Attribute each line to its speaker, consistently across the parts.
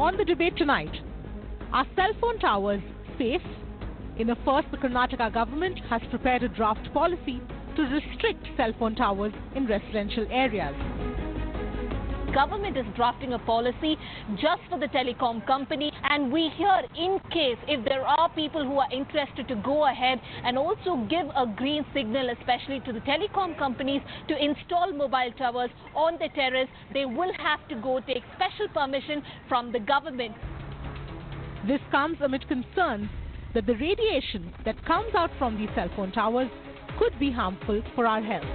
Speaker 1: On the debate tonight, are cell phone towers safe? In a first, the Karnataka government has prepared a draft policy to restrict cell phone towers in residential areas.
Speaker 2: Government is drafting a policy just for the telecom company, and we hear in case if there are people who are interested to go ahead and also give a green signal, especially to the telecom companies, to install mobile towers on the terrace, they will have to go take special permission from the government.
Speaker 1: This comes amid concerns that the radiation that comes out from these cell phone towers could be harmful for our health.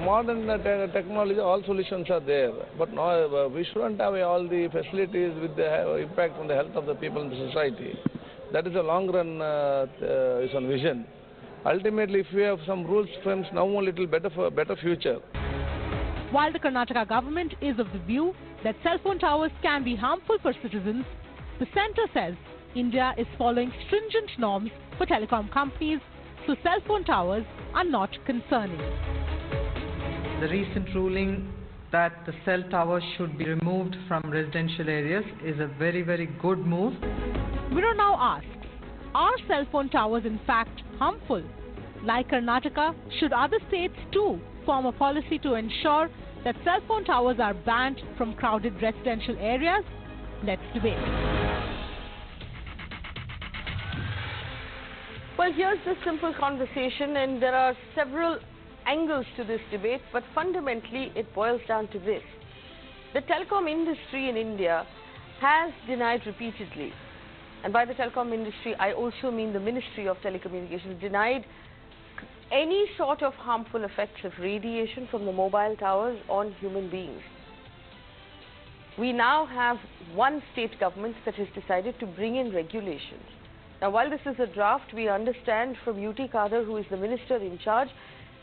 Speaker 3: Modern technology, all solutions are there, but no, we shouldn't have all the facilities with the impact on the health of the people in the society. That is a long run vision. Ultimately, if we have some rules frames now only, it will be better for a better future.
Speaker 1: While the Karnataka government is of the view that cell phone towers can be harmful for citizens, the centre says India is following stringent norms for telecom companies, so cell phone towers are not concerning.
Speaker 4: The recent ruling that the cell towers should be removed from residential areas is a very, very good move.
Speaker 1: Mirror now asks, are cell phone towers in fact harmful? Like Karnataka, should other states too form a policy to ensure that cell phone towers are banned from crowded residential areas? Let's debate.
Speaker 5: Well, here's the simple conversation, and there are several angles to this debate, but fundamentally it boils down to this. The telecom industry in India has denied repeatedly, and by the telecom industry I also mean the Ministry of Telecommunications, denied any sort of harmful effects of radiation from the mobile towers on human beings. We now have one state government that has decided to bring in regulations. Now, while this is a draft, we understand from UT Kader, who is the minister in charge,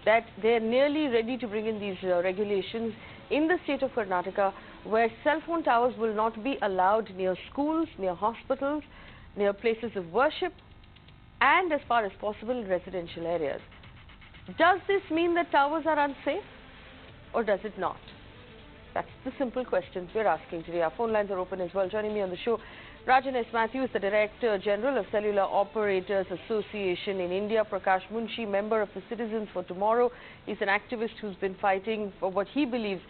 Speaker 5: that they're nearly ready to bring in these regulations in the state of Karnataka, where cell phone towers will not be allowed near schools, near hospitals, near places of worship, and as far as possible in residential areas. Does this mean that towers are unsafe, or does it not? That's the simple questions we're asking today. Our phone lines are open as well. Joining me on the show, Rajan S. Mathews, the Director General of Cellular Operators Association in India. Prakash Munshi, member of the Citizens for Tomorrow. He's an activist who's been fighting for what he believes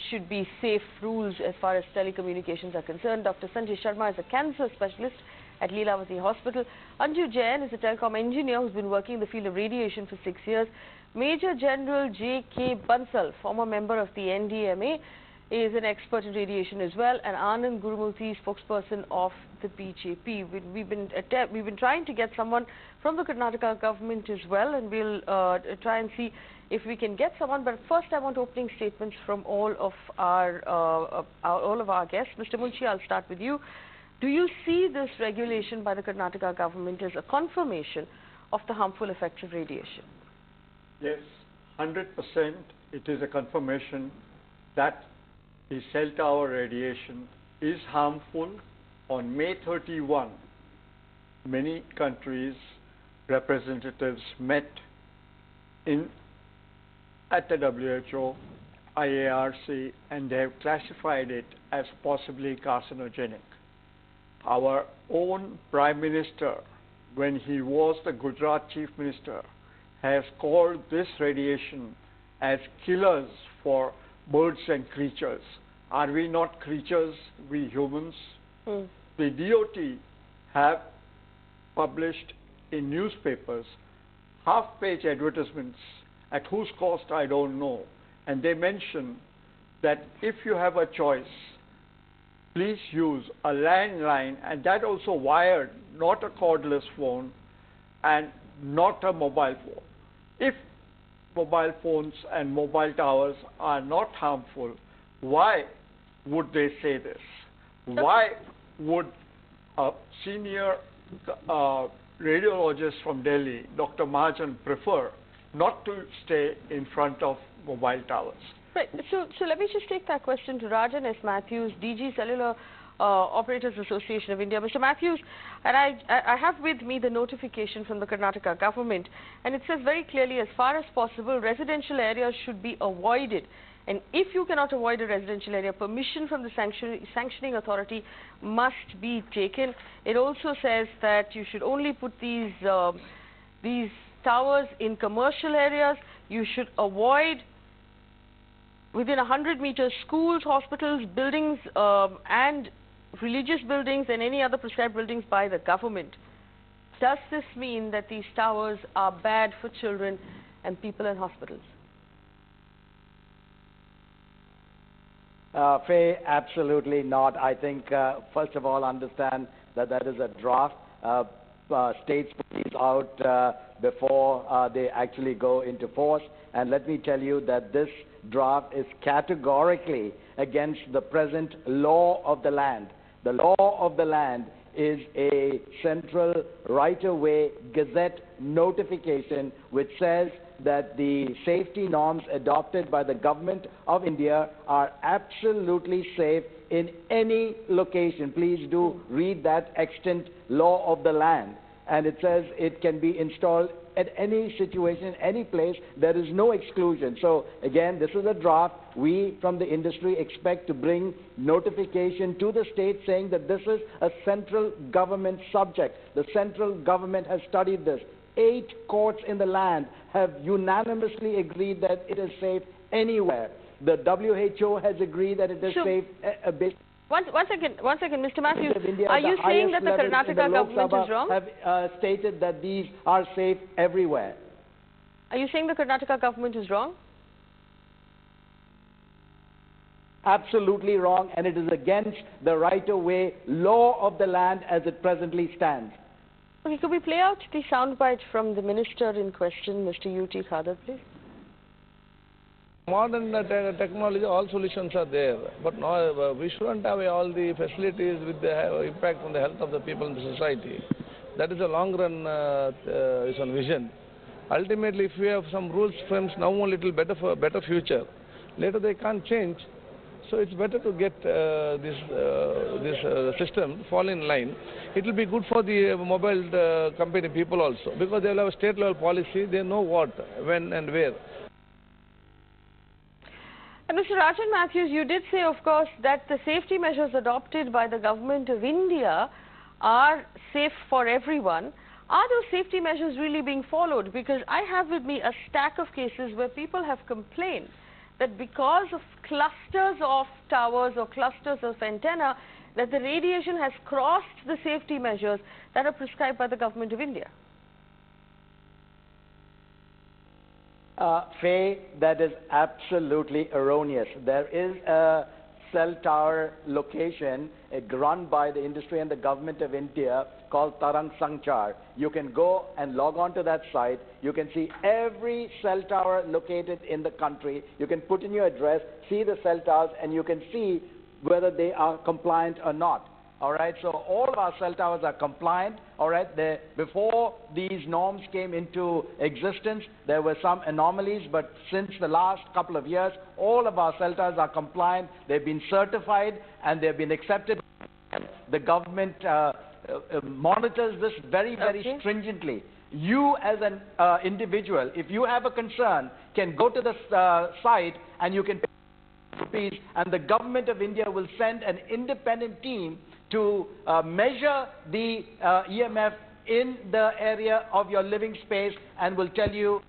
Speaker 5: should be safe rules as far as telecommunications are concerned. Dr. Sanjay Sharma is a cancer specialist at Leelavati Hospital. Anju Jain is a telecom engineer who's been working in the field of radiation for 6 years. Major General J.K. Bansal, former member of the NDMA, is an expert in radiation as well, and Anand Gurumurthy, spokesperson of the BJP. We've been trying to get someone from the Karnataka government as well, and we'll try and see if we can get someone. But first, I want opening statements from all of our guests. Mr. Munshi, I'll start with you. Do you see this regulation by the Karnataka government as a confirmation of the harmful effects of radiation?
Speaker 6: Yes, 100% it is a confirmation that the cell tower radiation is harmful. On May 31, many countries' representatives met at the WHO, IARC, and they have classified it as possibly carcinogenic. Our own Prime Minister, when he was the Gujarat Chief Minister, has called this radiation as killers for birds and creatures. Are we not creatures, we humans? The DOT have published in newspapers half-page advertisements, at whose cost I don't know, and they mention that if you have a choice, please use a landline, and that also wired, not a cordless phone, and not a mobile phone. If mobile phones and mobile towers are not harmful, why would they say this? Why would a senior radiologist from Delhi, Dr. Rajan, prefer not to stay in front of mobile towers?
Speaker 5: Right. So let me just take that question to Rajan S. Mathews, DG Cellular Operators Association of India. Mr. Mathews, and I have with me the notification from the Karnataka government, and it says very clearly, as far as possible, residential areas should be avoided. And if you cannot avoid a residential area, permission from the sanctioning authority must be taken. It also says that you should only put these towers in commercial areas. You should avoid within 100 meters schools, hospitals, buildings, and religious buildings and any other prescribed buildings by the government. Does this mean that these towers are bad for children and people in hospitals?
Speaker 7: Faye, absolutely not. I think, first of all, understand that that is a draft. States put these out before they actually go into force. And let me tell you that this draft is categorically against the present law of the land. The law of the land is a central right-of-way gazette notification which says that the safety norms adopted by the government of India are absolutely safe in any location. Please do read that extant law of the land. And it says it can be installed at any situation, any place. There is no exclusion. So again, this is a draft. We from the industry expect to bring notification to the state saying that this is a central government subject. The central government has studied this. 8 courts in the land have unanimously agreed that it is safe anywhere. The WHO has agreed that it is safe.
Speaker 5: One second, Mr. Mathews. Are you saying that the Karnataka government is wrong?
Speaker 7: Have stated that these are safe everywhere.
Speaker 5: Are you saying the Karnataka government is wrong?
Speaker 7: Absolutely wrong, and it is against the right-of-way law of the land as it presently stands.
Speaker 5: Okay, could we play out the soundbite from the minister in question, Mr. U.T. Khadar, please?
Speaker 3: Modern technology, all solutions are there, but no, we shouldn't have all the facilities with the impact on the health of the people in the society. That is a long run vision. Ultimately, if we have some rules frames now only, it will better for a better future. Later they can't change, so it's better to get this system fall in line. It will be good for the mobile company people also, because they will have a state level policy. They know what, when, and where.
Speaker 5: And Mr. Rajan Mathews, you did say, of course, that the safety measures adopted by the government of India are safe for everyone. Are those safety measures really being followed? Because I have with me a stack of cases where people have complained that because of clusters of towers or clusters of antenna, that the radiation has crossed the safety measures that are prescribed by the government of India.
Speaker 7: Faye, that is absolutely erroneous. There is a cell tower location run by the industry and the government of India called Tarang Sanchar. You can go and log on to that site. You can see every cell tower located in the country. You can put in your address, see the cell towers, and you can see whether they are compliant or not. All right, so all of our cell towers are compliant. All right, before these norms came into existence, there were some anomalies, but since the last couple of years, all of our cell towers are compliant. They've been certified and they've been accepted. The government monitors this very, very stringently. You as an individual, if you have a concern, can go to the site and you can pay rupees, and the government of India will send an independent team to measure the EMF in the area of your living space and will tell you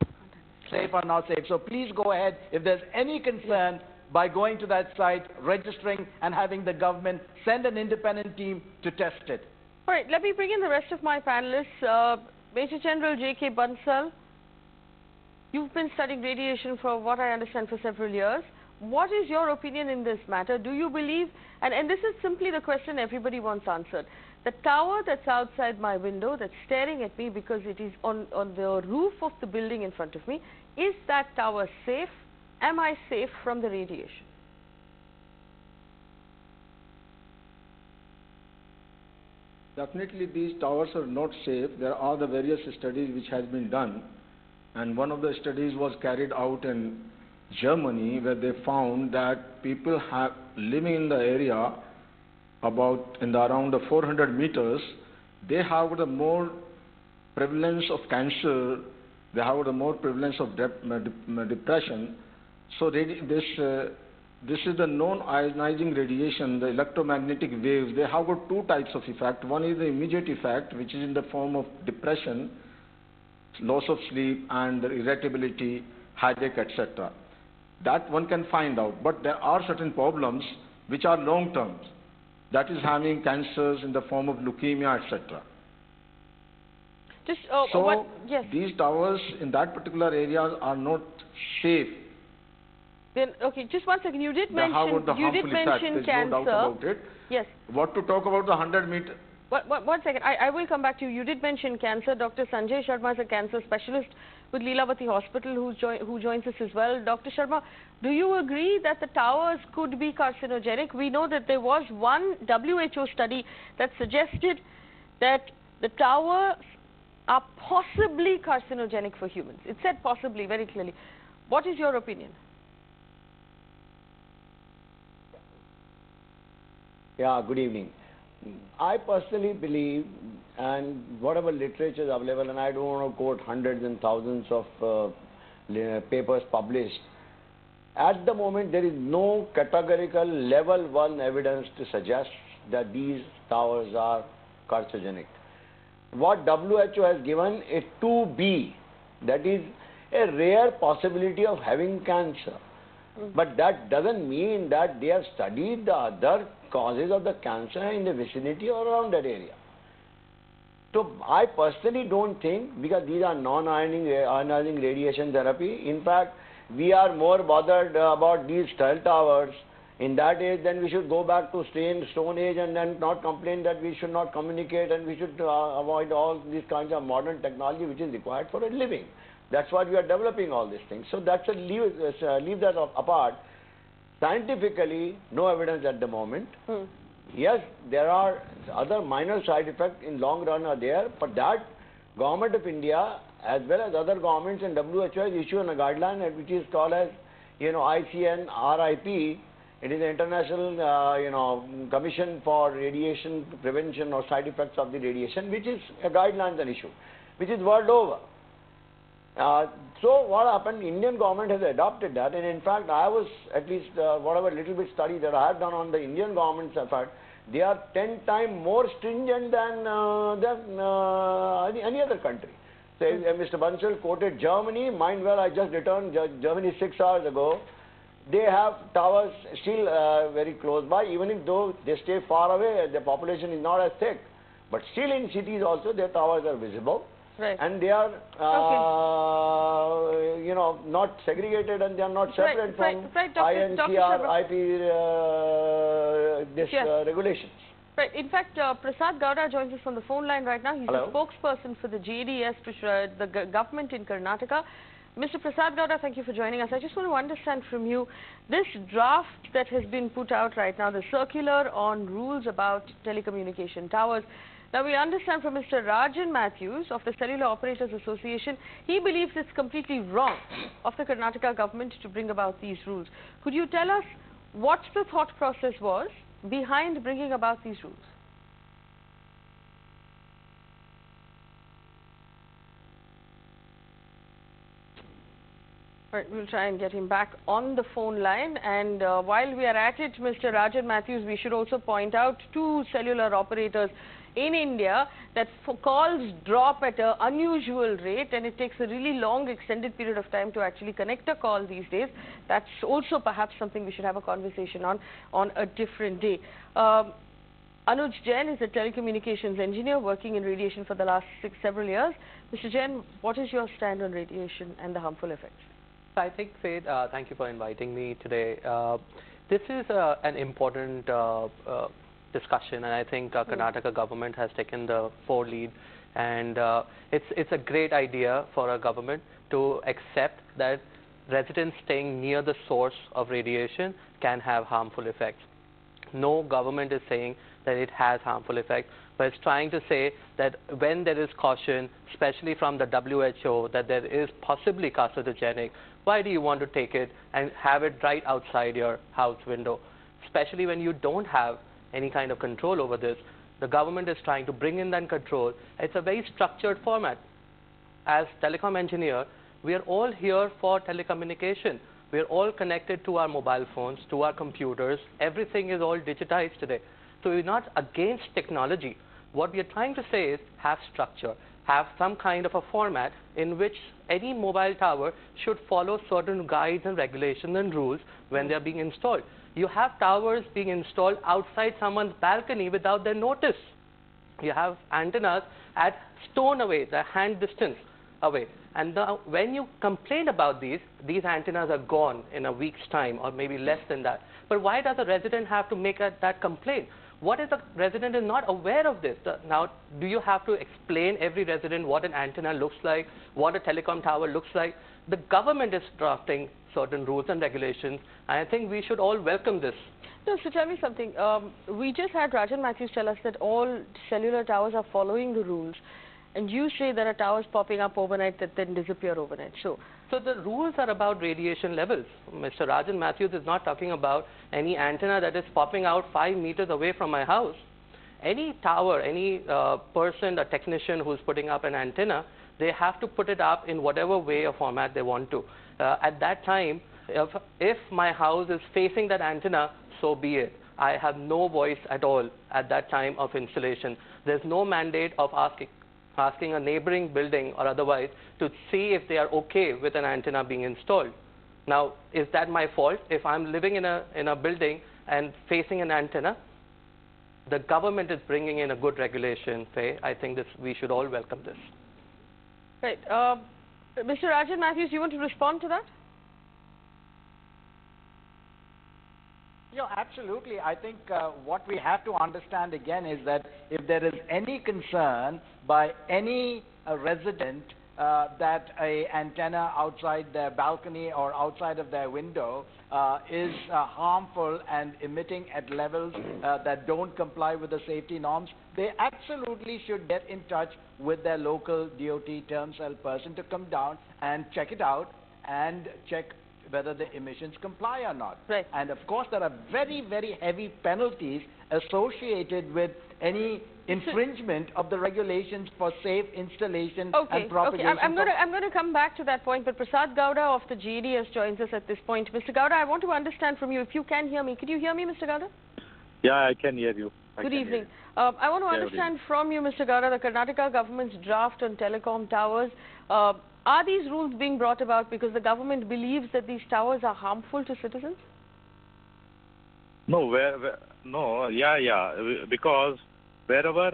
Speaker 7: safe or not safe. So please go ahead, if there's any concern, by going to that site, registering, and having the government send an independent team to test it.
Speaker 5: All right, let me bring in the rest of my panelists. Major General J.K. Bansal, you've been studying radiation for what I understand for several years. What is your opinion in this matter? Do you believe, and this is simply the question everybody wants answered, the tower that's outside my window, that's staring at me because it is on the roof of the building in front of me, is that tower safe? Am I safe from the radiation?
Speaker 8: Definitely these towers are not safe. There are the various studies which has been done, and one of the studies was carried out in Germany, where they found that people living in the area about in the around the 400 meters, they have the more prevalence of cancer, they have the more prevalence of depression. So this is the non-ionizing radiation, the electromagnetic waves. They have got two types of effect. One is the immediate effect, which is in the form of depression, loss of sleep, and irritability, headache, etc. That one can find out. But there are certain problems which are long-term. That is having cancers in the form of leukemia, etc. So
Speaker 5: yes.
Speaker 8: These towers in that particular areas are not safe.
Speaker 5: Then, okay, just one second. You did mention cancer.
Speaker 8: No doubt about it.
Speaker 5: Yes.
Speaker 8: What to talk about the 100 meter?
Speaker 5: One second. I will come back to you. You did mention cancer. Dr. Sanjay Sharma is a cancer specialist with Leelavati Hospital who joins us as well. Dr. Sharma, do you agree that the towers could be carcinogenic? We know that there was one WHO study that suggested that the towers are possibly carcinogenic for humans. It said possibly very clearly. What is your opinion?
Speaker 9: Yeah, good evening. I personally believe, and whatever literature is available, and I don't want to quote hundreds and thousands of papers published, at the moment there is no categorical level 1 evidence to suggest that these towers are carcinogenic. What WHO has given a 2B, that is a rare possibility of having cancer. But that doesn't mean that they have studied the other causes of the cancer in the vicinity or around that area. So I personally don't think, because these are non-ionizing radiation therapy, in fact, we are more bothered about these cell towers in that age, then we should go back to Stone Age and then not complain that we should not communicate and we should avoid all these kinds of modern technology which is required for a living. That's why we are developing all these things. So that's leave that apart. Scientifically, no evidence at the moment. Yes, there are other minor side effects in long run are there, but that Government of India as well as other governments and WHO has issued a guideline which is called as ICN RIP. It is the International Commission for Radiation Prevention or Side Effects of the Radiation, which is a guideline and issue, which is world over. So what happened, Indian government has adopted that, and in fact I was at least whatever little bit study that I have done on the Indian government's effort, they are 10 times more stringent than any other country. So Mr. Bansal quoted Germany, mind well I just returned Germany 6 hours ago. They have towers still very close by, even if though they stay far away, the population is not as thick. But still in cities also their towers are visible.
Speaker 5: Right.
Speaker 9: And they are, not segregated and they are not separate from INCR, IP regulations.
Speaker 5: Right. In fact, Prasad Gowda joins us on the phone line right now. He's
Speaker 9: Hello.
Speaker 5: the spokesperson for the JDS, the government in Karnataka. Mr. Prasad Gowda, thank you for joining us. I just want to understand from you, this draft that has been put out right now, the circular on rules about telecommunication towers. Now, we understand from Mr. Rajan Mathews of the Cellular Operators Association, he believes it's completely wrong of the Karnataka government to bring about these rules. Could you tell us what the thought process was behind bringing about these rules? Right, we'll try and get him back on the phone line. And while we are at it, Mr. Rajan Mathews, we should also point out to cellular operators in India that calls drop at an unusual rate, and it takes a really long extended period of time to actually connect a call these days. That's also perhaps something we should have a conversation on a different day. Anuj Jain is a telecommunications engineer working in radiation for the last several years. Mr. Jain, what is your stand on radiation and the harmful effects?
Speaker 10: I think, Faith, thank you for inviting me today. This is an important discussion, and I think Karnataka government has taken the forelead, and it's a great idea for our government to accept that residents staying near the source of radiation can have harmful effects. No government is saying that it has harmful effects, but it's trying to say that when there is caution, especially from the WHO, that there is possibly carcinogenic, why do you want to take it and have it right outside your house window? Especially when you don't have any kind of control over this. The government is trying to bring in that control. It's a very structured format. As telecom engineer, we are all here for telecommunication. We are all connected to our mobile phones, to our computers. Everything is all digitized today. So we're not against technology. What we are trying to say is have structure, have some kind of a format in which any mobile tower should follow certain guides and regulations and rules when they are being installed. You have towers being installed outside someone's balcony without their notice. You have antennas at stone away, the hand distance away. And when you complain about these antennas are gone in a week's time or maybe less than that. But why does a resident have to make that complaint? What if the resident is not aware of this? Now, do you have to explain every resident what an antenna looks like, what a telecom tower looks like? The government is drafting certain rules and regulations, and I think we should all welcome this.
Speaker 5: No, so tell me something. We just had Rajan Mathews tell us that all cellular towers are following the rules, and you say there are towers popping up overnight that then disappear overnight. So
Speaker 10: the rules are about radiation levels. Mr. Rajan Mathews is not talking about any antenna that is popping out 5 meters away from my house. Any tower, any person, a technician who's putting up an antenna, they have to put it up in whatever way or format they want to. At that time, if my house is facing that antenna, so be it. I have no voice at all at that time of installation. There's no mandate of asking a neighboring building or otherwise to see if they are okay with an antenna being installed. Now, is that my fault? If I'm living in a building and facing an antenna, the government is bringing in a good regulation. I think we should all welcome this.
Speaker 5: Right. Mr. Rajan Mathews, you want to respond to that?
Speaker 7: Yeah, absolutely. I think what we have to understand again is that if there is any concern by any resident that an antenna outside their balcony or outside of their window is harmful and emitting at levels that don't comply with the safety norms, they absolutely should get in touch with their local DOT term cell person to come down and check it out and check whether the emissions comply or not.
Speaker 5: Right.
Speaker 7: And of course, there are very, very heavy penalties associated with any infringement of the regulations for safe installation and propagation.
Speaker 5: Okay, I'm going to come back to that point, but Prasad Gowda of the GEDS joins us at this point. Mr. Gowda, I want to understand from you, if you can hear me. Could you hear me, Mr. Gowda?
Speaker 11: Yeah, I can hear you.
Speaker 5: Good evening. I want to understand from you, Mr. Gowda, the Karnataka government's draft on telecom towers. Are these rules being brought about because the government believes that these towers are harmful to citizens?
Speaker 11: No, because wherever,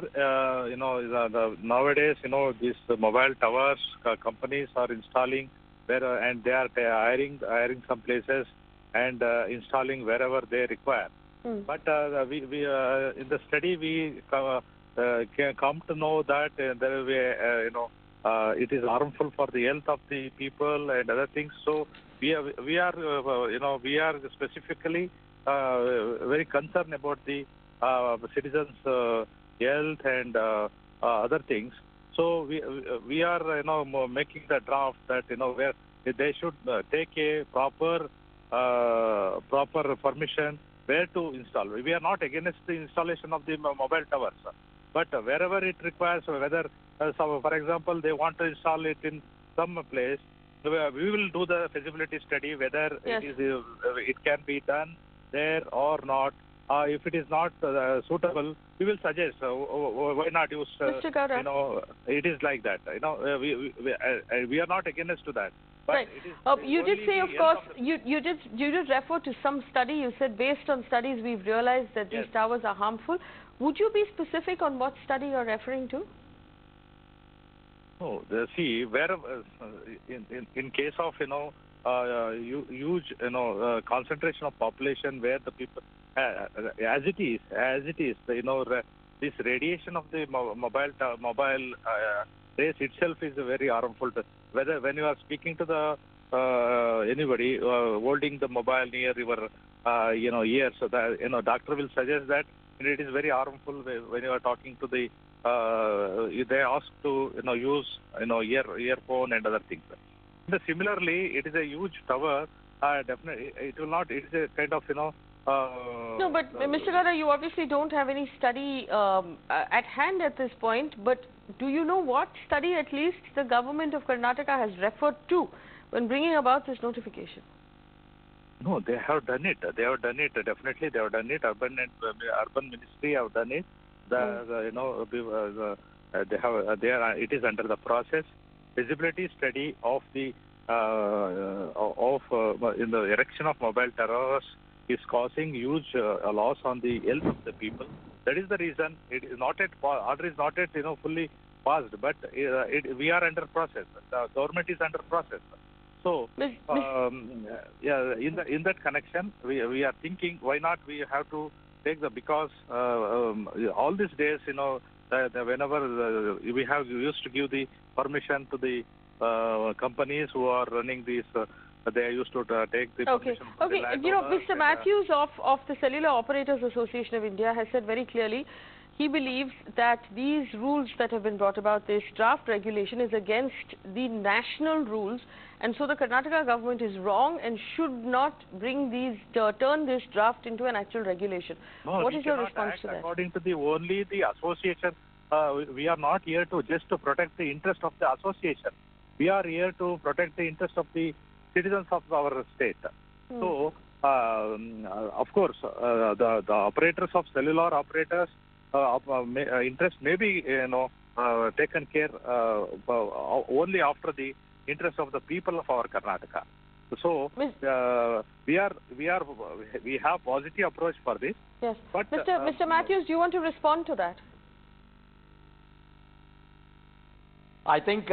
Speaker 11: nowadays, these mobile towers companies are installing, and they are hiring some places and installing wherever they require. But we in the study, we can come to know that there will be, it is harmful for the health of the people and other things. So we are specifically very concerned about the citizens' health and other things. So we are making the draft that where they should take a proper permission where to install. We are not against the installation of the mobile towers, but wherever it requires, whether for example they want to install it in some place, we will do the feasibility study whether it can be done there or not. If it is not suitable, we will suggest why not use.
Speaker 5: Mr. Gowda.
Speaker 11: It is like that. We are not against to that. But
Speaker 5: right. You did say, of course, you did refer to some study. You said based on studies we've realized that these towers are harmful. Would you be specific on what study you're referring to?
Speaker 11: No, see, where in case of huge concentration of population where the people as it is this radiation of the mobile rays itself is very harmful to whether when you are speaking to the anybody holding the mobile near your ear, so that doctor will suggest that it is very harmful when you are talking to the they ask to use earphone and other things. Similarly, it is a huge tower. Definitely, it will not. It is a kind of
Speaker 5: No, but Mr. Gada, you obviously don't have any study at hand at this point, but do you know what study at least the government of Karnataka has referred to when bringing about this notification?
Speaker 11: No, they have done it. They have done it. Definitely, they have done it. Urban Ministry have done it. They have. It is under the process. Feasibility study of the in the erection of mobile towers is causing huge loss on the health of the people. That is the reason it is not yet order is not yet fully passed, but we are under process. The government is under process. So yeah, in that connection, we are thinking why not we have to take because all these days whenever we have used to give the permission to the companies who are running these. They used to take the permission.
Speaker 5: Okay. Mr. Mathews of the Cellular Operators Association of India has said very clearly he believes that these rules that have been brought about, this draft regulation, is against the national rules, and so the Karnataka government is wrong and should not bring turn this draft into an actual regulation.
Speaker 11: No,
Speaker 5: what is your response to that?
Speaker 11: According to only the association, we are not here to protect the interest of the association. We are here to protect the interest of the citizens of our state. So, of course, the operators of cellular operators interest may be taken care only after the interest of the people of our Karnataka. So we have positive approach for this.
Speaker 5: Yes, but Mr. Mathews, do you want to respond to that?
Speaker 7: I think,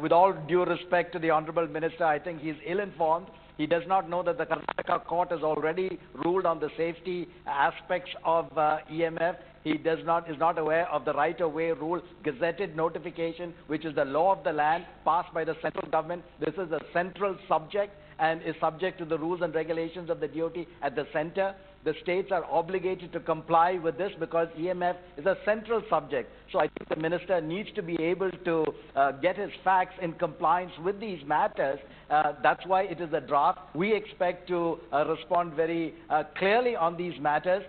Speaker 7: with all due respect to the Honourable Minister, I think he is ill-informed. He does not know that the Karnataka court has already ruled on the safety aspects of EMF. He is not aware of the right-of-way rule, gazetted notification, which is the law of the land passed by the central government. This is a central subject and is subject to the rules and regulations of the DOT at the center. The states are obligated to comply with this because EMF is a central subject. So I think the minister needs to be able to get his facts in compliance with these matters. That's why it is a draft. We expect to respond very clearly on these matters.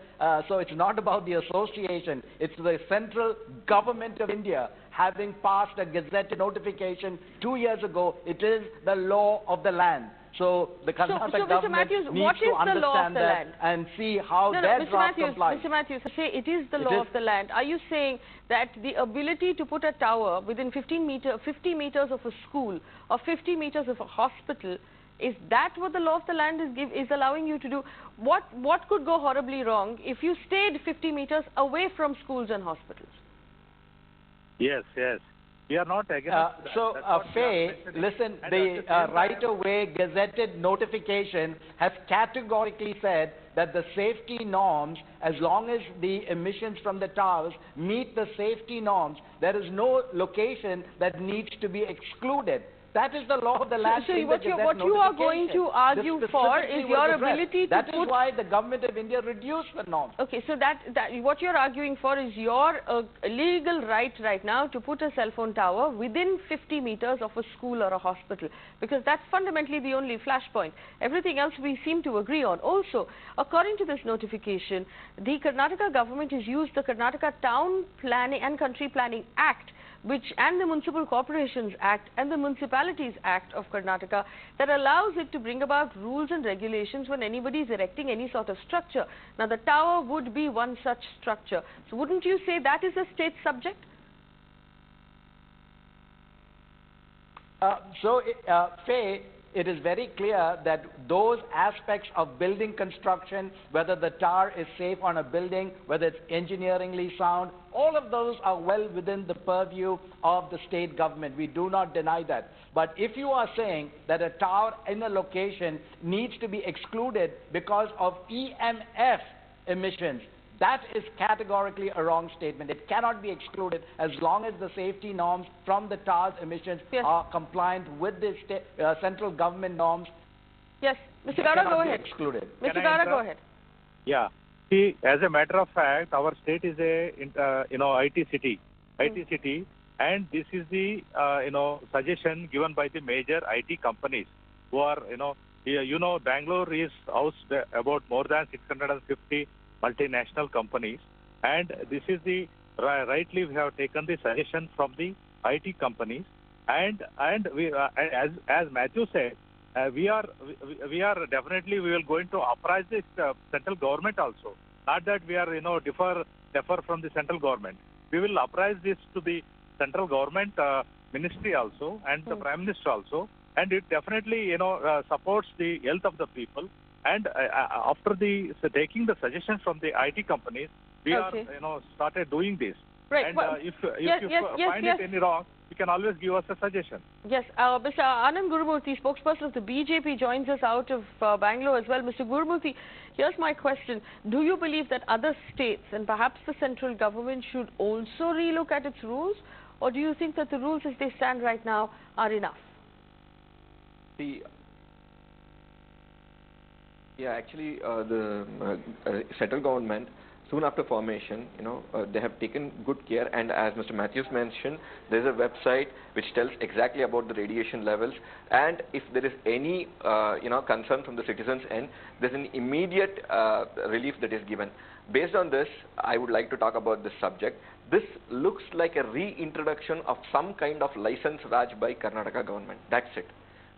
Speaker 7: So it's not about the association. It's the central government of India having passed a gazetted notification 2 years ago. It is the law of the land. So the Karnataka government needs to understand that and see how their draft complies.
Speaker 5: Mr. Mathews, say it is the law of the land. Are you saying that the ability to put a tower within 50 meters of a school or 50 meters of a hospital, is that what the law of the land is allowing you to do? What could go horribly wrong if you stayed 50 meters away from schools and hospitals?
Speaker 11: Yes. We are not against
Speaker 7: Faye, listen, the right-of-way gazetted notification has categorically said that the safety norms, as long as the emissions from the towers meet the safety norms, there is no location that needs to be excluded. That is the law of the land.
Speaker 5: So what you are going to argue for is your ability to
Speaker 7: That is why the government of India reduced the norms.
Speaker 5: Okay, so what you're arguing for is your legal right now to put a cell phone tower within 50 meters of a school or a hospital, because that's fundamentally the only flashpoint. Everything else we seem to agree on. Also, according to this notification, the Karnataka government has used the Karnataka Town Planning and Country Planning Act, and the Municipal Corporations Act and the Municipalities Act of Karnataka, that allows it to bring about rules and regulations when anybody is erecting any sort of structure. Now, the tower would be one such structure. So, wouldn't you say that is a state subject?
Speaker 7: Faye, it is very clear that those aspects of building construction, whether the tower is safe on a building, whether it's engineeringly sound, all of those are well within the purview of the state government. We do not deny that. But if you are saying that a tower in a location needs to be excluded because of EMF emissions, that is categorically a wrong statement. It cannot be excluded as long as the safety norms from the tower's emissions are compliant with the central government norms.
Speaker 5: Yes, Mr. Gada, go ahead.
Speaker 7: Excluded.
Speaker 5: Mr. Gada, go ahead.
Speaker 11: Yeah. See, as a matter of fact, our state is a IT city, and this is the suggestion given by the major IT companies who are you know, Bangalore is housed about more than 650 multinational companies, and this is the rightly we have taken the suggestion from the IT companies, and we as Matthew said, we are definitely we will going to uprise this central government also. Not that we are differ from the central government. We will uprise this to the central government ministry also and the Prime Minister also, and it definitely supports the health of the people. And after taking the suggestions from the IT companies, we are started doing this.
Speaker 5: Right.
Speaker 11: And
Speaker 5: Well,
Speaker 11: if you find it any wrong, you can always give us a suggestion.
Speaker 5: Yes, Mr. Anand Gurumurthy, spokesperson of the BJP, joins us out of Bangalore as well. Mr. Gurumurthy, here's my question. Do you believe that other states and perhaps the central government should also relook at its rules, or do you think that the rules as they stand right now are enough?
Speaker 12: Actually, the central government, soon after formation, they have taken good care, and as Mr. Mathews mentioned, there is a website which tells exactly about the radiation levels, and if there is any concern from the citizens' end, there's an immediate relief that is given. Based on this, I would like to talk about this subject. This looks like a reintroduction of some kind of license Raj by Karnataka government. That's it.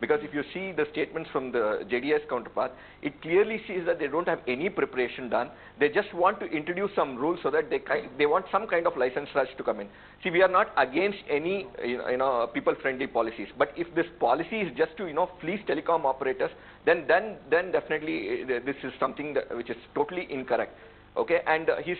Speaker 12: Because if you see the statements from the JDS counterpart, it clearly says that they don't have any preparation done. They just want to introduce some rules so that they want some kind of license rush to come in. See, we are not against any people-friendly policies, but if this policy is just to fleece telecom operators, then definitely this is something which is totally incorrect. Okay, and he's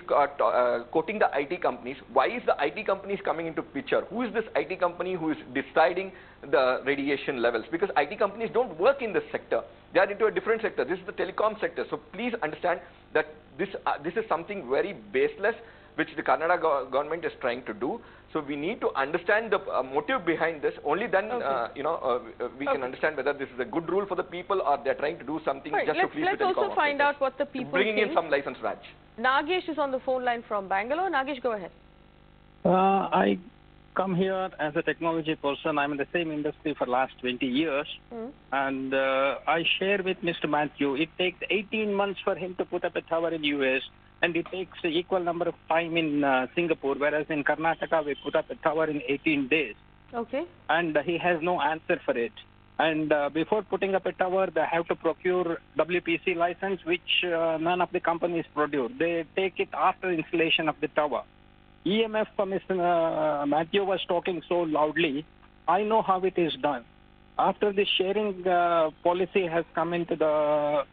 Speaker 12: quoting the IT companies. Why is the IT companies coming into picture? Who is this IT company who is deciding the radiation levels? Because IT companies don't work in this sector. They are into a different sector. This is the telecom sector. So please understand that this is something very baseless, which the Karnataka government is trying to do. So we need to understand the motive behind this. Only then, we can understand whether this is a good rule for the people or they are trying to do something just to please the telecom
Speaker 5: Let's also find out what the people
Speaker 12: bringing
Speaker 5: think.
Speaker 12: in some license Raj.
Speaker 5: Nagesh is on the phone line from Bangalore. Nagesh, go ahead.
Speaker 13: I come here as a technology person. I'm in the same industry for last 20 years. And I share with Mr. Mathew, it takes 18 months for him to put up a tower in US, and it takes the equal number of time in Singapore, whereas in Karnataka we put up a tower in 18 days.
Speaker 5: Okay.
Speaker 13: And he has no answer for it. And before putting up a tower, they have to procure WPC license, which none of the companies produce. They take it after installation of the tower. EMF, Mr. Mathew was talking so loudly. I know how it is done. After the sharing policy has come into the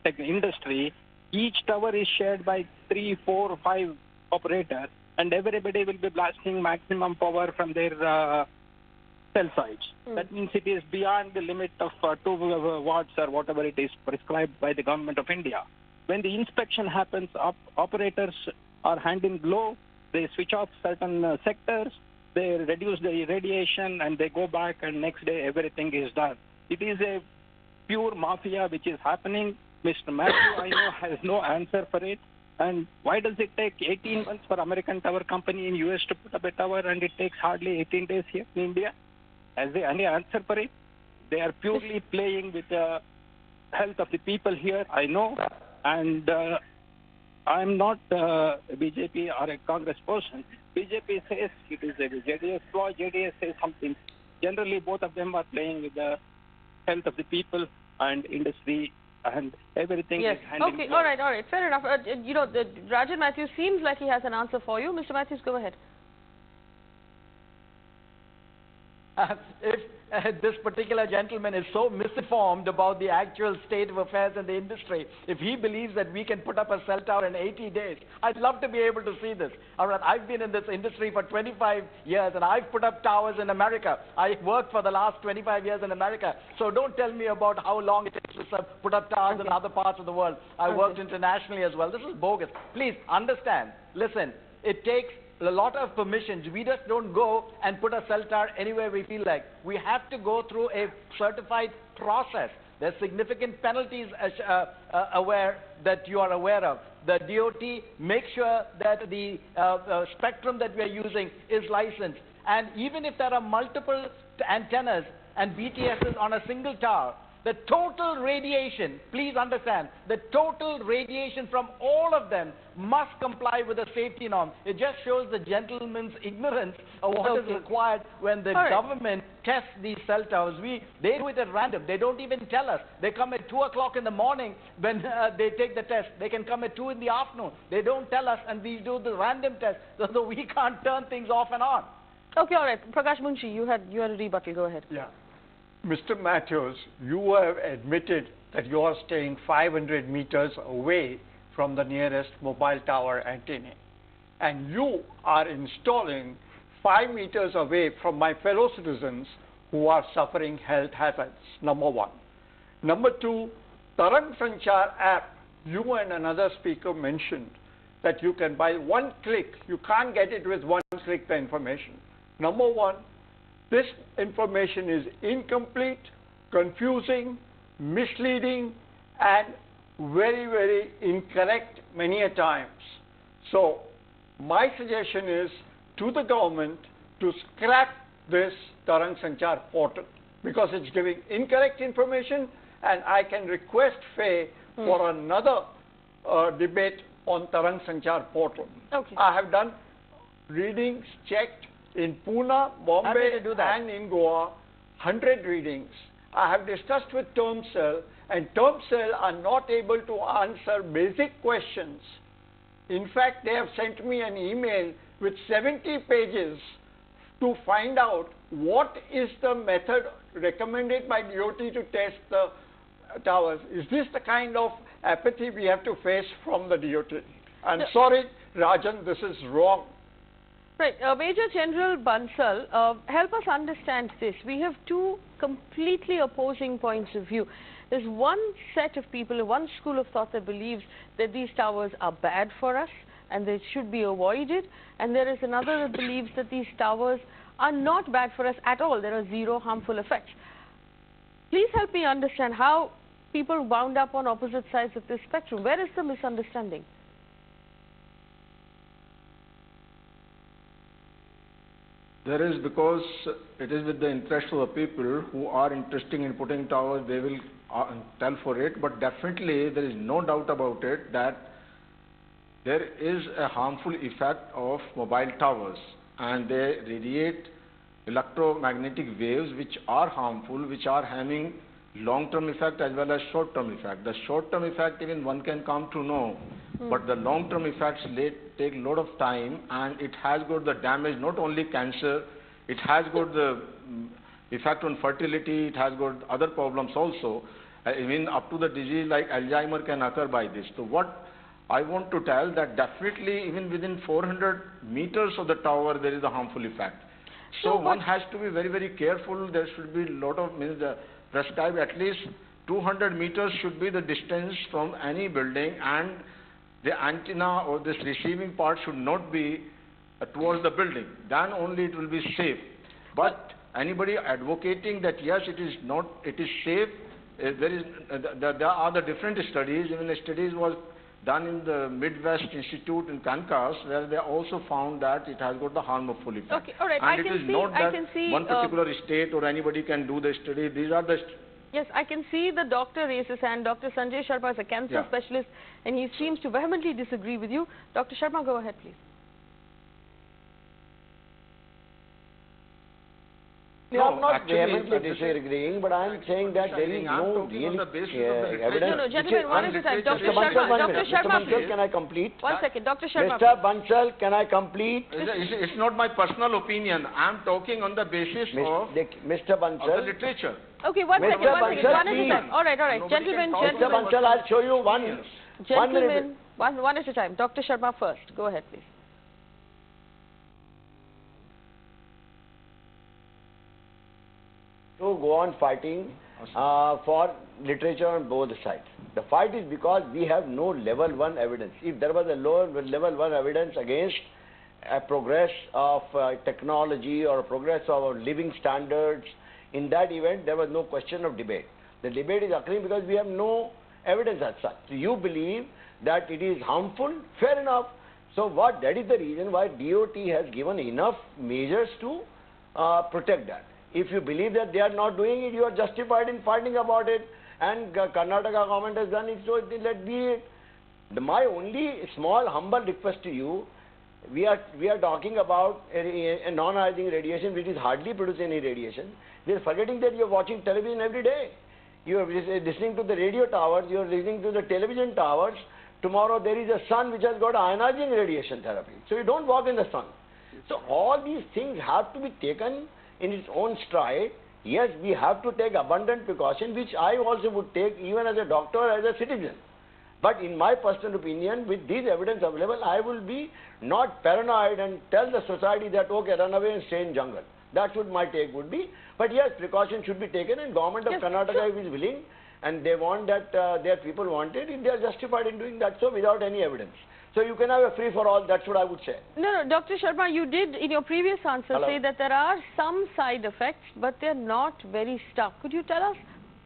Speaker 13: tech industry, each tower is shared by 3, 4, 5 operators, and everybody will be blasting maximum power from their cell sites. That means it is beyond the limit of 2 watts or whatever it is prescribed by the government of India. When the inspection happens, operators are hand in glove. They switch off certain sectors, they reduce the radiation, and they go back, and next day everything is done. It is a pure mafia which is happening. Mr. Mathew, I know, has no answer for it. And why does it take 18 months for American tower company in US to put up a tower, and it takes hardly 18 days here in India? Has there any answer for it? They are purely playing with the health of the people here, I know. And I'm not a BJP or a Congress person. BJP says it is a JDS law, JDS says something. Generally, both of them are playing with the health of the people and industry, and everything is handled.
Speaker 5: Okay, all right, fair enough. Rajan Mathews seems like he has an answer for you. Mr. Mathews, go ahead.
Speaker 7: If this particular gentleman is so misinformed about the actual state of affairs in the industry, if he believes that we can put up a cell tower in 80 days, I'd love to be able to see this. All right, I've been in this industry for 25 years, and I've put up towers in America. I worked for the last 25 years in America. So don't tell me about how long it takes to put up towers in other parts of the world. I worked internationally as well. This is bogus. Please understand. Listen, it takes a lot of permissions. We just don't go and put a cell tower anywhere we feel like. We have to go through a certified process. There's significant penalties that you are aware of. The DOT makes sure that the spectrum that we are using is licensed. And even if there are multiple antennas and BTSs on a single tower, The total radiation, please understand, the total radiation from all of them must comply with the safety norm. It just shows the gentleman's ignorance of what is required when the government tests these cell towers. They do it at random. They don't even tell us. They come at 2 o'clock in the morning when they take the test. They can come at 2 in the afternoon. They don't tell us, and we do the random test, so we can't turn things off and on.
Speaker 5: Okay, all right. Prakash Munshi, you had a rebuttal. Go ahead.
Speaker 6: Yeah. Mr. Mathews, you have admitted that you are staying 500 meters away from the nearest mobile tower antenna. And you are installing 5 meters away from my fellow citizens who are suffering health hazards, number one. Number two, Tarang Sanchar app, you and another speaker mentioned that you can, by one click, you can't get it with one click, the information. Number one, this information is incomplete, confusing, misleading, and very, very incorrect many a times. So my suggestion is to the government to scrap this Tarang Sanchar portal because it's giving incorrect information, and I can request FAY for another debate on Tarang Sanchar portal.
Speaker 5: Okay.
Speaker 6: I have done readings, checked in Pune, Bombay, and in Goa, 100 readings. I have discussed with Termcell, and Termcell are not able to answer basic questions. In fact, they have sent me an email with 70 pages to find out what is the method recommended by DOT to test the towers. Is this the kind of apathy we have to face from the DOT? I'm sorry, Rajan, this is wrong.
Speaker 5: Right. Major General Bansal, help us understand this. We have two completely opposing points of view. There's one set of people, one school of thought that believes that these towers are bad for us and they should be avoided. And there is another that believes that these towers are not bad for us at all. There are zero harmful effects. Please help me understand how people wound up on opposite sides of this spectrum. Where is the misunderstanding?
Speaker 8: There is, because it is with the interest of the people who are interested in putting towers, they will tell for it, but definitely there is no doubt about it that there is a harmful effect of mobile towers, and they radiate electromagnetic waves which are harmful, which are having long-term effect as well as short-term effect. The short-term effect even one can come to know, but the long-term effects take a lot of time, and it has got the damage, not only cancer, it has got the effect on fertility, it has got other problems also. Even up to the disease like Alzheimer can occur by this. So what I want to tell that definitely even within 400 meters of the tower there is a harmful effect. So one has to be very, very careful. There should be a lot of prescribed at least 200 meters should be the distance from any building, and the antenna or this receiving part should not be towards the building. Then only it will be safe. But anybody advocating that yes, it is not, it is safe, there are the different studies. Even the studies was done in the Midwest Institute in Kansas, where they also found that it has got the harmful effect.
Speaker 5: Okay, all right.
Speaker 8: And it is not that one particular state or anybody can do the study. These are the
Speaker 5: Yes, I can see the doctor raise his hand. Dr. Sanjay Sharma is a cancer specialist, and he seems to vehemently disagree with you. Dr. Sharma, go ahead, please.
Speaker 9: I'm not vehemently disagreeing, but I'm saying that there is no really evidence.
Speaker 5: No, gentlemen, one at a time. Dr. Sharma, please.
Speaker 9: Can I complete?
Speaker 5: 1 second. Dr. Sharma,
Speaker 9: Mr. Bansal, can I complete?
Speaker 8: It's not my personal opinion. I'm talking on the basis of
Speaker 9: Mr. Bansal.
Speaker 8: Of the literature.
Speaker 5: Okay, 1 second. One at a time. All right. Gentlemen.
Speaker 9: Mr. Bansal, I'll show you one.
Speaker 5: Gentlemen, one at a time. Dr. Sharma first. Go ahead, please.
Speaker 9: To go on fighting for literature on both sides. The fight is because we have no level 1 evidence. If there was a level 1 evidence against a progress of technology or a progress of our living standards, in that event there was no question of debate. The debate is occurring because we have no evidence as such. So you believe that it is harmful, fair enough. So that is the reason why DOT has given enough measures to protect that. If you believe that they are not doing it, you are justified in fighting about it. and Karnataka government has done it, so let be it. My only small humble request to you, we are talking about a non-ionizing radiation which is hardly producing any radiation. We are forgetting that you are watching television every day. You are listening to the radio towers, you are listening to the television towers. Tomorrow there is a sun which has got ionizing radiation therapy. So you don't walk in the sun. So all these things have to be taken in its own stride. Yes, we have to take abundant precaution, which I also would take even as a doctor, as a citizen. But in my personal opinion, with this evidence available, I will be not paranoid and tell the society that, okay, run away and stay in jungle. That's what my take would be. But yes, precaution should be taken, and government of Karnataka is willing, and they want that, their people want it, they are justified in doing that so without any evidence. So you can have a free-for-all, that's what I would say.
Speaker 5: No, Dr. Sharma, you did in your previous answer say that there are some side effects, but they're not very stark. Could you tell us,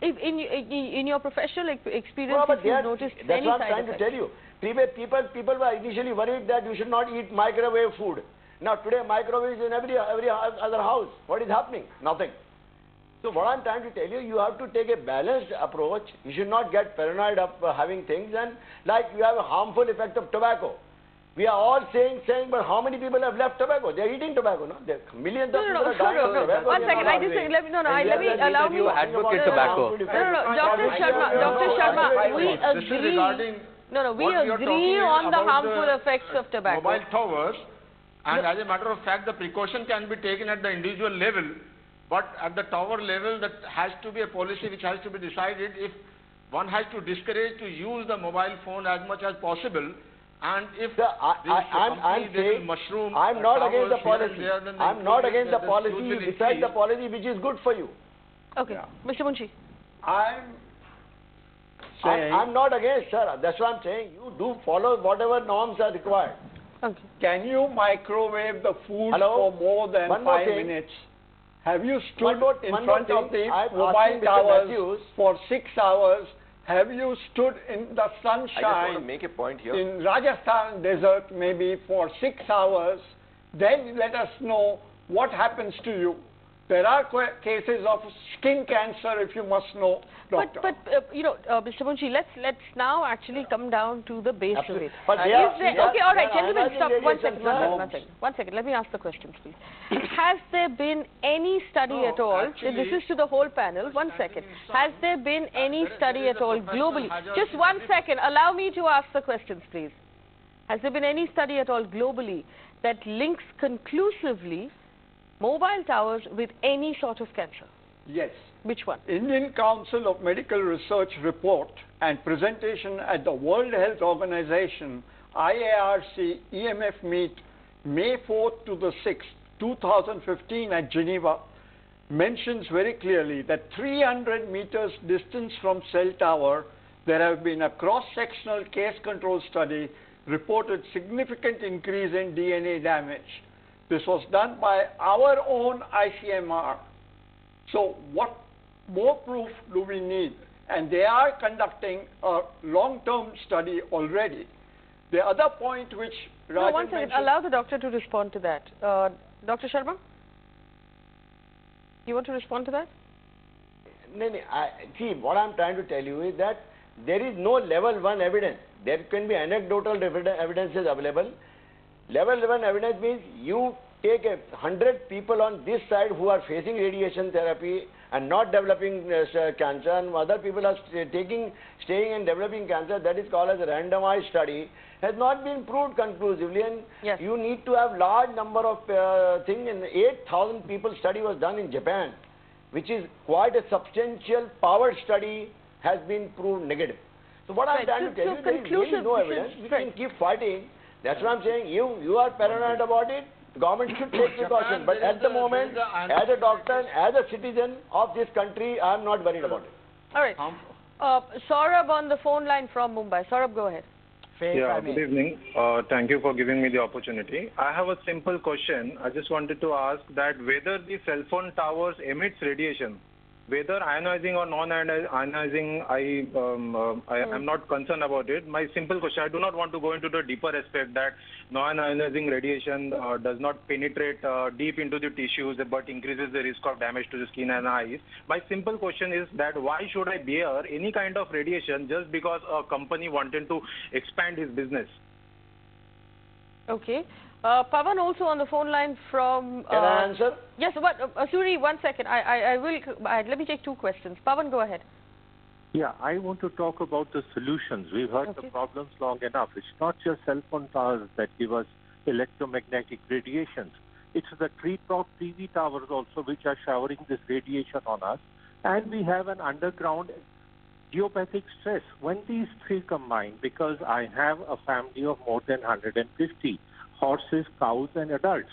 Speaker 5: if in your professional experience, if you noticed any side effects?
Speaker 9: That's what I'm trying to tell you. People were initially worried that you should not eat microwave food. Now today microwave is in every other house. What is happening? Nothing. So what I'm trying to tell you, you have to take a balanced approach. You should not get paranoid of having things, and like you have a harmful effect of tobacco. We are all saying, but how many people have left tobacco? They are eating tobacco, no? There are millions of people are dying of tobacco.
Speaker 5: One second, let me allow me.
Speaker 10: You advocate tobacco.
Speaker 5: Dr. Sharma, we agree. We agree on the harmful effects of tobacco.
Speaker 8: Mobile towers, and as a matter of fact, the precaution can be taken at the individual level, but at the tower level, that has to be a policy which has to be decided. If one has to discourage to use the mobile phone as much as possible, and if
Speaker 9: I'm saying,
Speaker 8: mushroom,
Speaker 9: I'm not against the policy. I'm not against the policy. You decide the policy which is good for you.
Speaker 5: Okay, Mr. Munshi.
Speaker 9: I'm not against, sir. That's what I'm saying. You do follow whatever norms are required.
Speaker 5: Okay.
Speaker 6: Can you microwave the food for more than 5 minutes? Have you stood in front of the mobile towers for 6 hours? Have you stood in the sunshine?
Speaker 12: I just want to make a point here.
Speaker 6: In Rajasthan desert maybe for 6 hours? Then let us know what happens to you. There are cases of skin cancer, if you must know, doctor.
Speaker 5: But Mr. Munshi, let's now actually come down to the base of it. Okay, all right, gentlemen, stop. One second. Let me ask the questions, please. Has there been any study at all? This is to the whole panel. 1 second. Has there been any study at all globally? Just 1 second. Allow me to ask the questions, please. Has there been any study at all globally that links conclusively mobile towers with any sort of cancer?
Speaker 6: Yes.
Speaker 5: Which one?
Speaker 6: Indian Council of Medical Research report and presentation at the World Health Organization IARC EMF meet May 4th to the 6th, 2015 at Geneva mentions very clearly that 300 meters distance from cell tower, there have been a cross-sectional case control study reported significant increase in DNA damage. This was done by our own ICMR. So what more proof do we need? And they are conducting a long-term study already. The other point which Rajan
Speaker 5: one second. Allow the doctor to respond to that. Dr. Sharma? You want to respond to that?
Speaker 9: No, see, what I'm trying to tell you is that there is no level 1 evidence. There can be anecdotal evidences available. Level 1 evidence means you take 100 people on this side who are facing radiation therapy and not developing cancer, and other people are staying and developing cancer. That is called as a randomized study. Has not been proved conclusively, and you need to have large number of things. And 8,000 people study was done in Japan, which is quite a substantial powered study, has been proved negative. So what I'm trying to tell you, there is really no evidence. We can keep fighting. That's what I'm saying. You are paranoid about it. The government should take precaution. But at the moment, as a doctor and as a citizen of this country, I'm not worried about it.
Speaker 5: All right. Saurabh on the phone line from Mumbai. Saurabh, go ahead.
Speaker 14: Yeah, good evening. Thank you for giving me the opportunity. I have a simple question. I just wanted to ask that whether the cell phone towers emits radiation. Whether ionizing or non-ionizing, I am not concerned about it. My simple question, I do not want to go into the deeper aspect that non-ionizing radiation does not penetrate deep into the tissues but increases the risk of damage to the skin and eyes. My simple question is that why should I bear any kind of radiation just because a company wanted to expand his business?
Speaker 5: Okay. Pavan also on the phone line from...
Speaker 9: Can I answer?
Speaker 5: Yes, but Suri, 1 second. I will... let me take 2 questions. Pavan, go ahead.
Speaker 15: Yeah, I want to talk about the solutions. We've heard the problems long enough. It's not just cell phone towers that give us electromagnetic radiations. It's the treetop TV towers also which are showering this radiation on us. And we have an underground geopathic stress. When these three combine, because I have a family of more than 150, horses, cows, and adults,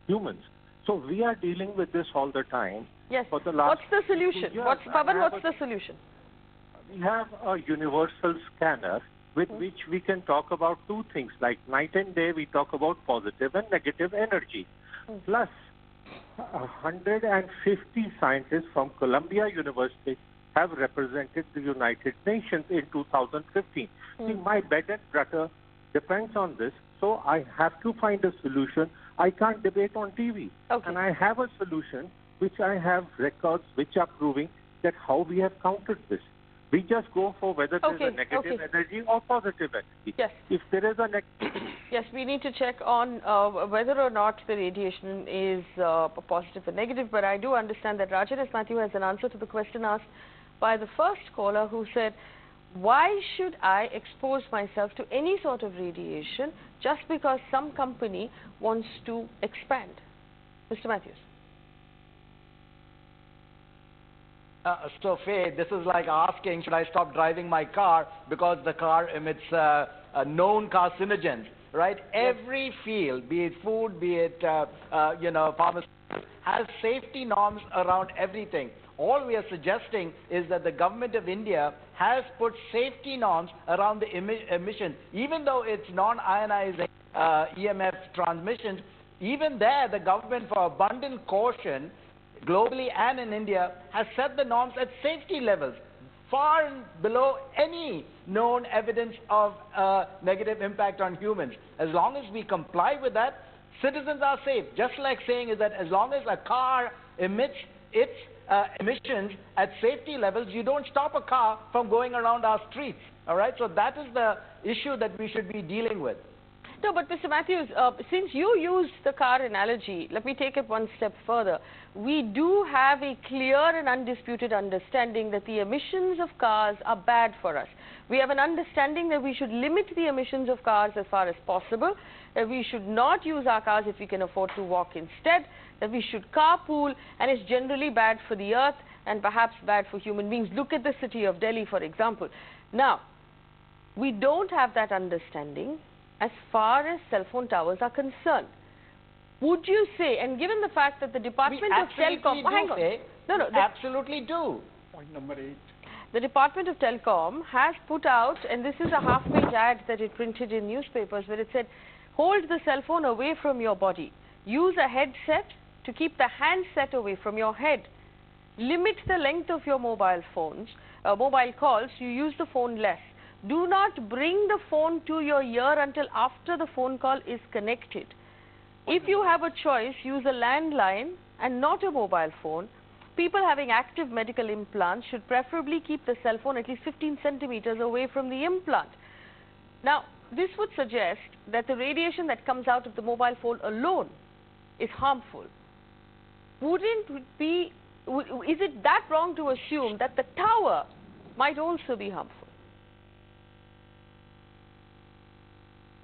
Speaker 15: humans. So we are dealing with this all the time.
Speaker 5: Yes.
Speaker 15: For the last
Speaker 5: what's the solution? Pavan, what's the solution?
Speaker 15: We have a universal scanner with which we can talk about 2 things. Like night and day, we talk about positive and negative energy. Plus, 150 scientists from Columbia University have represented the United Nations in 2015. See, my bread and butter depends on this. So I have to find a solution. I can't debate on TV. And I have a solution which I have records which are proving that how we have countered this. We just go for whether there is a negative energy or positive energy.
Speaker 5: Yes.
Speaker 15: If there is a negative...
Speaker 5: Yes, we need to check on whether or not the radiation is positive or negative. But I do understand that Rajan S. Mathews has an answer to the question asked by the first caller who said, why should I expose myself to any sort of radiation just because some company wants to expand? Mr. Mathews.
Speaker 7: So, Faye, this is like asking, should I stop driving my car because the car emits known carcinogens, right? Yes. Every field, be it food, be it, pharmaceutical, has safety norms around everything. All we are suggesting is that the government of India has put safety norms around the emission. Even though it's non-ionizing EMF transmissions, even there the government, for abundant caution, globally and in India, has set the norms at safety levels far below any known evidence of negative impact on humans. As long as we comply with that, citizens are safe. Just like saying is that as long as a car emits its emissions at safety levels, you don't stop a car from going around our streets. All right? So that is the issue that we should be dealing with.
Speaker 5: No, but Mr. Mathews, since you used the car analogy, let me take it 1 step further. We do have a clear and undisputed understanding that the emissions of cars are bad for us. We have an understanding that we should limit the emissions of cars as far as possible, that we should not use our cars if we can afford to walk instead, that we should carpool, and it's generally bad for the earth and perhaps bad for human beings. Look at the city of Delhi, for example. Now, we don't have that understanding as far as cell phone towers are concerned. Would you say, and given the fact that the Department of Telecom...
Speaker 7: absolutely do.
Speaker 6: Point number 8.
Speaker 5: The Department of Telecom has put out, and this is a half-page ad that it printed in newspapers, where it said, hold the cell phone away from your body. Use a headset to keep the handset away from your head. Limit the length of your mobile calls. You use the phone less. Do not bring the phone to your ear until after the phone call is connected. If you have a choice, use a landline and not a mobile phone. People having active medical implants should preferably keep the cell phone at least 15 centimeters away from the implant. Now, this would suggest that the radiation that comes out of the mobile phone alone is harmful. Wouldn't it be, is it that wrong to assume that the tower might also be harmful?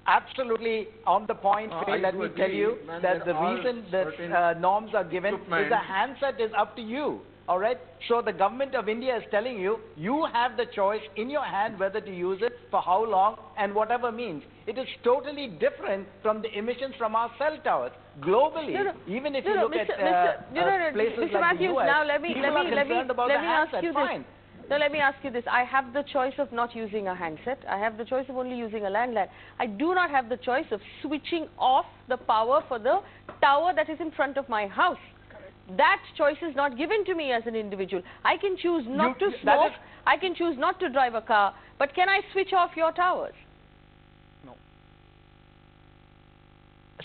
Speaker 7: Absolutely on the point, Phil, let me tell you that the reason that norms are given is the handset is up to you. All right? So the government of India is telling you, you have the choice in your hand whether to use it, for how long, and whatever means. It is totally different from the emissions from our cell towers. Globally, even if you look at places like the US,
Speaker 5: now let me
Speaker 7: ask
Speaker 5: you this. Now let me ask you this. I have the choice of not using a handset. I have the choice of only using a landline. I do not have the choice of switching off the power for the tower that is in front of my house. that choice is not given to me as an individual. I can choose not to smoke, I can choose not to drive a car, but can I switch off your towers?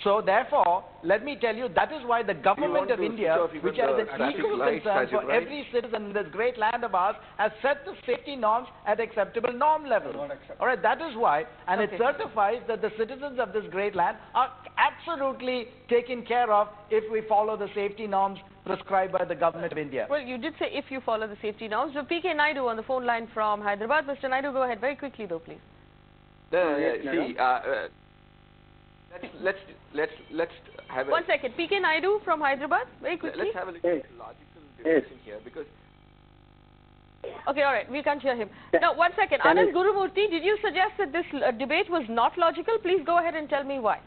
Speaker 7: So therefore, let me tell you, that is why the government of India, which has an equal concern for every citizen in this great land of ours, has set the safety norms at acceptable norm level. All right, that is why, and it certifies that the citizens of this great land are absolutely taken care of if we follow the safety norms prescribed by the government of India.
Speaker 5: Well, you did say if you follow the safety norms. So P.K. Naidu on the phone line from Hyderabad. Mr. Naidu, go ahead very quickly though, please.
Speaker 12: Let's have
Speaker 5: one second. P.K. Naidu from Hyderabad, very quickly.
Speaker 12: Let's have a little logical discussion here, because...
Speaker 5: Okay, all right, we can't hear him. Now, one second. Anand Gurumurthy, did you suggest that this debate was not logical? Please go ahead and tell me why.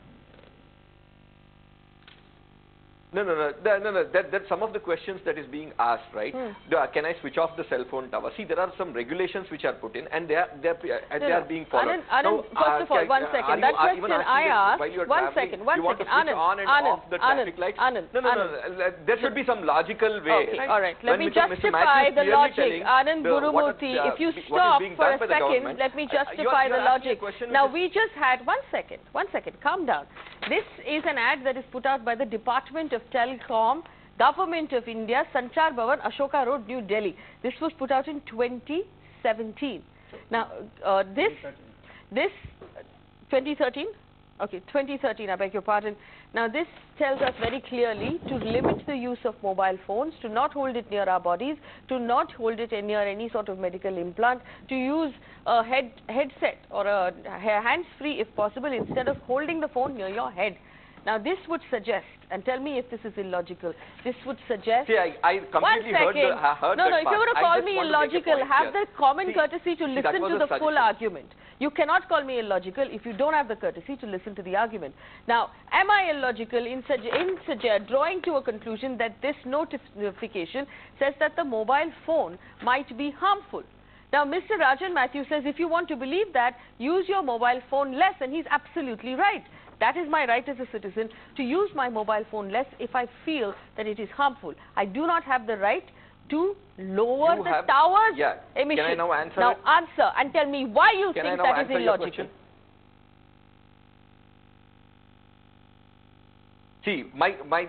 Speaker 12: No. That's some of the questions that is being asked, right? Can I switch off the cell phone tower? See, there are some regulations which are put in, and they are being followed.
Speaker 5: Anand, first of all, one second. That question I asked. One second.
Speaker 12: Anand, on and off the traffic lights. There should be some logical way.
Speaker 5: Okay, all right. Let me justify the logic. Anand Gurumurthy, if you stop for a second, let me justify the logic. Now, we just had, one second, calm down. This is an ad that is put out by the Department of Telecom, Government of India, Sanchar Bhavan, Ashoka Road, New Delhi. This was put out in 2017. Now, this 2013? Okay, 2013, I beg your pardon. Now, this tells us very clearly to limit the use of mobile phones, to not hold it near our bodies, to not hold it near any sort of medical implant, to use a headset or a hands-free if possible instead of holding the phone near your head. Now, this would suggest, and tell me if this is illogical, this would suggest...
Speaker 12: See, I completely heard that
Speaker 5: No, if you were to call me illogical, have the common courtesy to listen to the full argument. You cannot call me illogical if you don't have the courtesy to listen to the argument. Now, am I illogical in drawing to a conclusion that this notification says that the mobile phone might be harmful? Now, Mr. Rajan Mathews says if you want to believe that, use your mobile phone less, and he's absolutely right. That is my right as a citizen to use my mobile phone less if I feel that it is harmful. I do not have the right to lower the tower's emission.
Speaker 12: Can I now answer
Speaker 5: Now answer and tell me why you think that is illogical.
Speaker 12: See,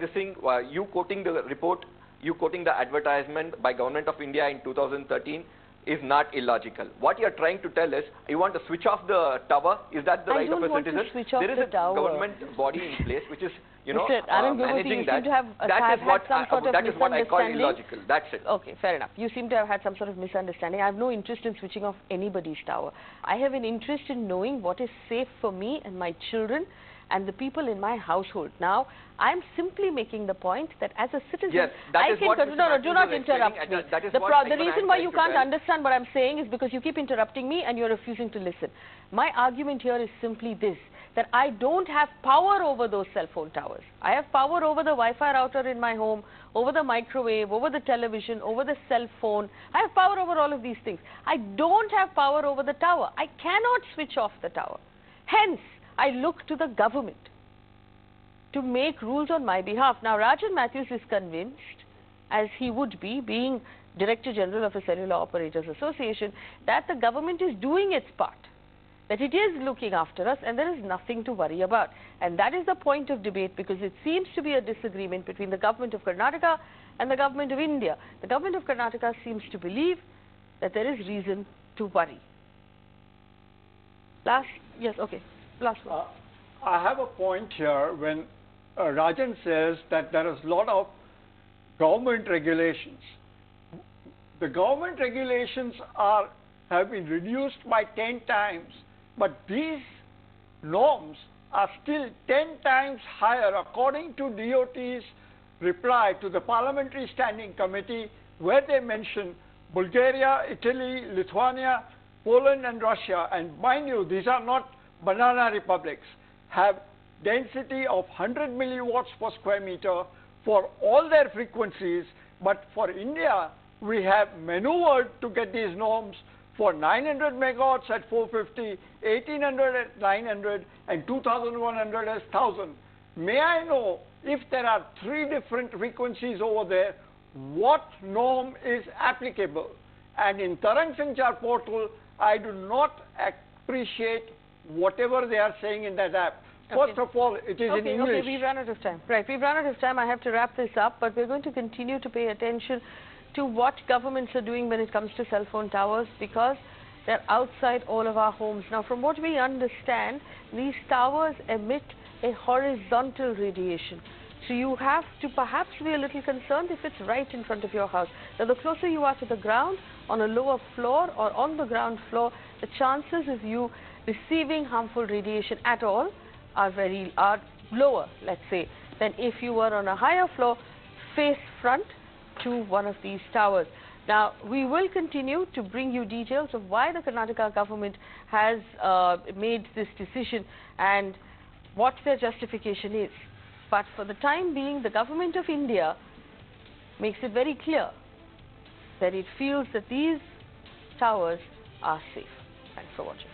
Speaker 12: this thing, you quoting the report, you quoting the advertisement by Government of India in 2013 is not illogical. What you are trying to tell is, you want to switch off the tower, is that the right of a citizen? There is a government body in place which is, managing that. That is what I call illogical. That's it.
Speaker 5: Okay, fair enough. You seem to have had some sort of misunderstanding. I have no interest in switching off anybody's tower. I have an interest in knowing what is safe for me and my children and the people in my household. Now, I'm simply making the point that as a citizen, I can... No, do not interrupt me. The reason why you can't understand what I'm saying is because you keep interrupting me and you're refusing to listen. My argument here is simply this, that I don't have power over those cell phone towers. I have power over the Wi-Fi router in my home, over the microwave, over the television, over the cell phone. I have power over all of these things. I don't have power over the tower. I cannot switch off the tower. Hence, I look to the government to make rules on my behalf. Now, Rajan Mathews is convinced, as he would be, being Director General of the Cellular Operators Association, that the government is doing its part, that it is looking after us and there is nothing to worry about. And that is the point of debate, because it seems to be a disagreement between the government of Karnataka and the government of India. The government of Karnataka seems to believe that there is reason to worry. Last one.
Speaker 6: I have a point here when Rajan says that there is a lot of government regulations. The government regulations have been reduced by 10 times, but these norms are still 10 times higher according to DOT's reply to the Parliamentary Standing Committee, where they mention Bulgaria, Italy, Lithuania, Poland and Russia, and mind you, these are not banana republics, have density of 100 milliwatts per square meter for all their frequencies, but for India, we have maneuvered to get these norms for 900 megawatts at 450, 1800 at 900, and 2100 as 1000. May I know, if there are 3 different frequencies over there, what norm is applicable? And in Tarang Sanchar portal, I do not appreciate whatever they are saying in that app. First of all, it is in English.
Speaker 5: Okay, we've run out of time. Right, we've run out of time. I have to wrap this up, but we're going to continue to pay attention to what governments are doing when it comes to cell phone towers, because they're outside all of our homes. Now, from what we understand, these towers emit a horizontal radiation. So you have to perhaps be a little concerned if it's right in front of your house. Now, the closer you are to the ground, on a lower floor or on the ground floor, the chances of you receiving harmful radiation at all are lower, let's say, than if you were on a higher floor, face front to one of these towers. Now, we will continue to bring you details of why the Karnataka government has made this decision and what their justification is. But for the time being, the government of India makes it very clear that it feels that these towers are safe. Thanks for watching.